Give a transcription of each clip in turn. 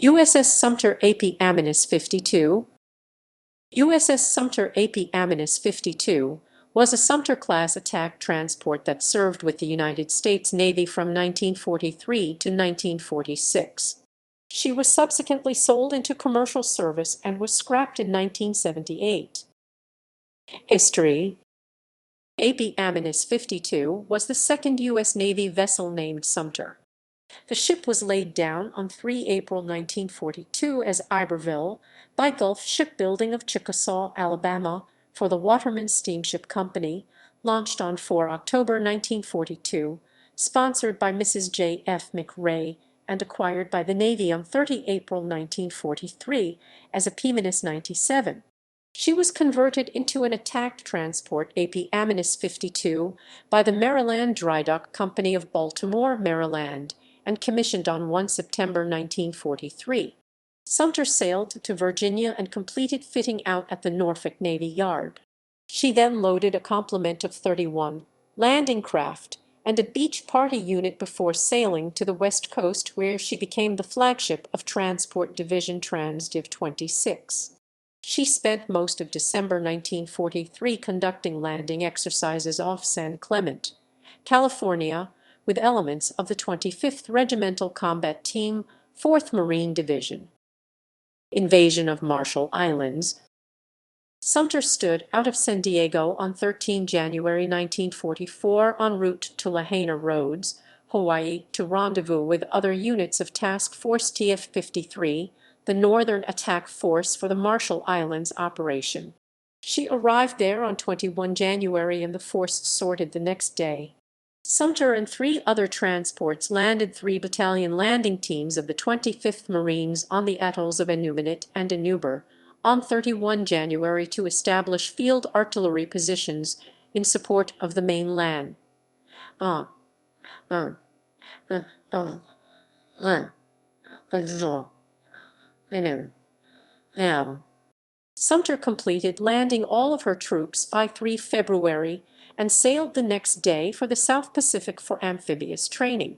USS Sumter AP-52. USS Sumter AP-52 was a Sumter-class attack transport that served with the United States Navy from 1943 to 1946. She was subsequently sold into commercial service and was scrapped in 1978. History. AP-52 was the second U.S. Navy vessel named Sumter. The ship was laid down on 3 April 1942 as Iberville by Gulf Shipbuilding of Chickasaw, Alabama, for the Waterman Steamship Company, launched on 4 October 1942, sponsored by Mrs. J. F. McRae, and acquired by the Navy on 30 April 1943 as APA-97. She was converted into an attack transport AP-52 by the Maryland Dry Dock Company of Baltimore, Maryland, and commissioned on 1 September 1943. Sumter sailed to Virginia and completed fitting out at the Norfolk Navy Yard. She then loaded a complement of 31 landing craft and a beach party unit before sailing to the West Coast, where she became the flagship of Transport Division Transdiv 26. She spent most of December 1943 conducting landing exercises off San Clemente, California, with elements of the 25th Regimental Combat Team, 4th Marine Division. Invasion of Marshall Islands. Sumter stood out of San Diego on 13 January 1944 en route to Lahaina Roads, Hawaii, to rendezvous with other units of Task Force TF-53, the Northern Attack Force for the Marshall Islands operation. She arrived there on 21 January and the force sorted the next day. Sumter and 3 other transports landed 3 battalion landing teams of the 25th Marines on the atolls of Inumiit and Inuber on 31 January to establish field artillery positions in support of the main land. Sumter completed landing all of her troops by 3 February and sailed the next day for the South Pacific for amphibious training.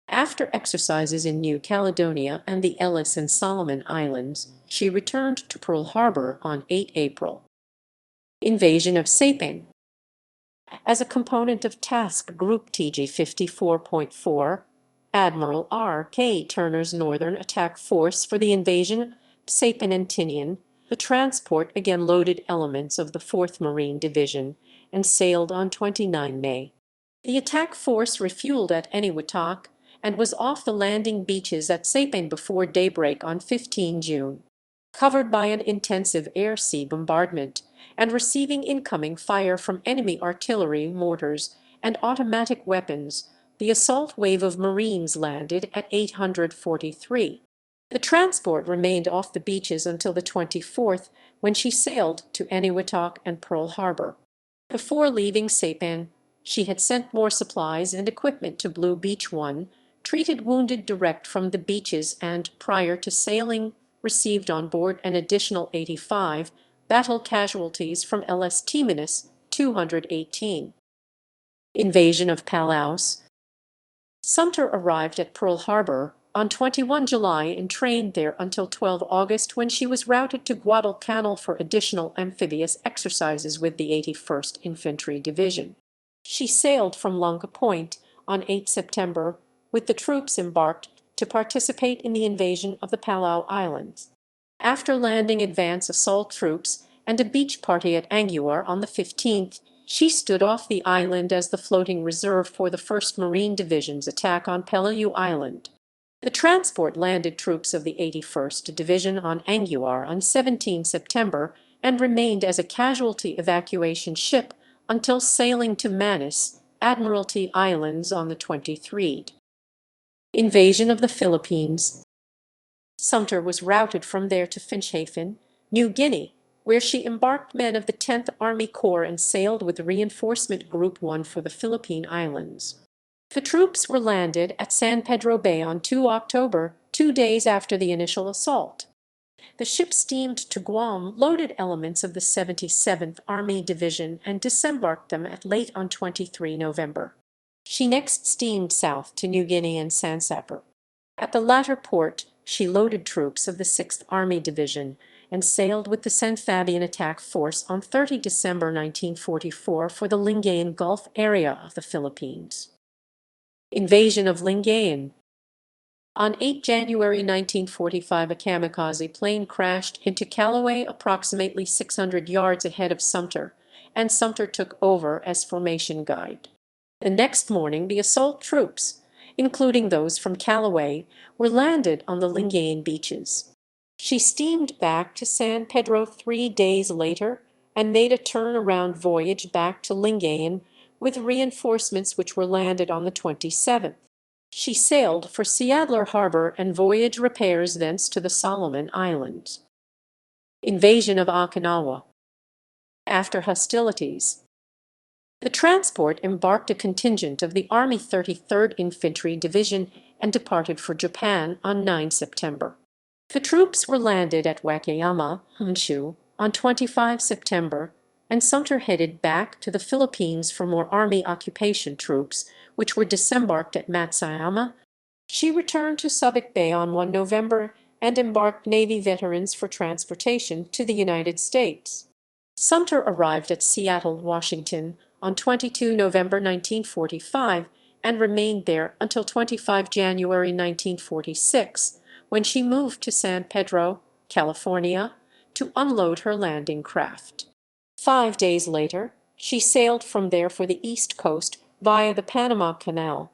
After exercises in New Caledonia and the Ellis and Solomon Islands, she returned to Pearl Harbor on 8 April. Invasion of Saipan. As a component of Task Group TG-54.4, Admiral R.K. Turner's Northern Attack Force for the invasion of Saipan and Tinian, the transport again loaded elements of the 4th Marine Division and sailed on 29 May. The attack force refueled at Eniwetok and was off the landing beaches at Saipan before daybreak on 15 June. Covered by an intensive air-sea bombardment and receiving incoming fire from enemy artillery, mortars, and automatic weapons, the assault wave of Marines landed at 843. The transport remained off the beaches until the 24th, when she sailed to Eniwetok and Pearl Harbor. Before leaving Saipan, she had sent more supplies and equipment to Blue Beach 1, treated wounded direct from the beaches, and, prior to sailing, received on board an additional 85 battle casualties from LS -218. Invasion of Palaus. Sumter arrived at Pearl Harbor on 21 July and trained there until 12 August, when she was routed to Guadalcanal for additional amphibious exercises with the 81st Infantry Division. She sailed from Lunga Point on 8 September with the troops embarked to participate in the invasion of the Palau Islands. After landing advance assault troops and a beach party at Anguar on the 15th, she stood off the island as the floating reserve for the 1st Marine Division's attack on Palaus Island. The transport landed troops of the 81st Division on Anguar on 17 September and remained as a casualty evacuation ship until sailing to Manus, Admiralty Islands on the 23rd. Invasion of the Philippines. Sumter was routed from there to Finschhafen, New Guinea, where she embarked men of the 10th Army Corps and sailed with Reinforcement Group 1 for the Philippine Islands. The troops were landed at San Pedro Bay on 2 October, 2 days after the initial assault. The ship steamed to Guam, loaded elements of the 77th Army Division, and disembarked them at late on 23 November. She next steamed south to New Guinea and Sansapur. At the latter port, she loaded troops of the 6th Army Division and sailed with the Fabian Attack Force on 30 December 1944 for the Lingayen Gulf area of the Philippines. Invasion of Lingayen. On 8 January 1945, a kamikaze plane crashed into Callaway approximately 600 yards ahead of Sumter, and Sumter took over as formation guide. The next morning, the assault troops, including those from Callaway, were landed on the Lingayen beaches. She steamed back to San Pedro 3 days later and made a turnaround voyage back to Lingayen with reinforcements which were landed on the 27th. She sailed for Seattle Harbor and voyage repairs thence to the Solomon Islands. Invasion of Okinawa. After hostilities, the transport embarked a contingent of the Army 33rd Infantry Division and departed for Japan on 9 September. The troops were landed at Wakayama, Honshu, on 25 September, and Sumter headed back to the Philippines for more Army occupation troops, which were disembarked at Matsuyama. She returned to Subic Bay on 1 November and embarked Navy veterans for transportation to the United States. Sumter arrived at Seattle, Washington, on 22 November 1945 and remained there until 25 January 1946, when she moved to San Pedro, California, to unload her landing craft. 5 days later, she sailed from there for the East Coast via the Panama Canal.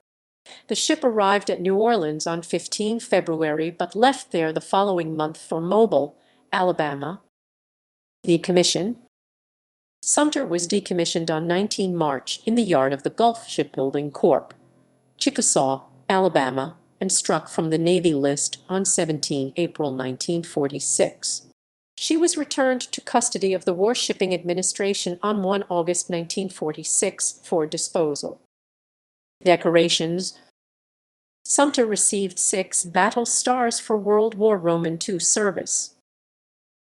The ship arrived at New Orleans on 15 February but left there the following month for Mobile, Alabama. Decommission. Sumter was decommissioned on 19 March in the yard of the Gulf Shipbuilding Corp., Chickasaw, Alabama, and struck from the Navy list on 17 April 1946. She was returned to custody of the Warshipping Administration on 1 August 1946 for disposal. Decorations. Sumter received 6 battle stars for World War II service.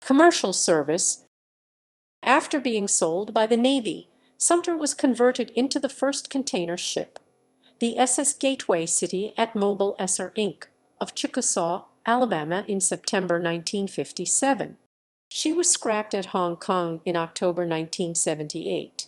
Commercial service. After being sold by the Navy, Sumter was converted into the first container ship, the SS Gateway City at Mobile Esser Inc. of Chickasaw, Alabama in September 1957. She was scrapped at Hong Kong in October 1978.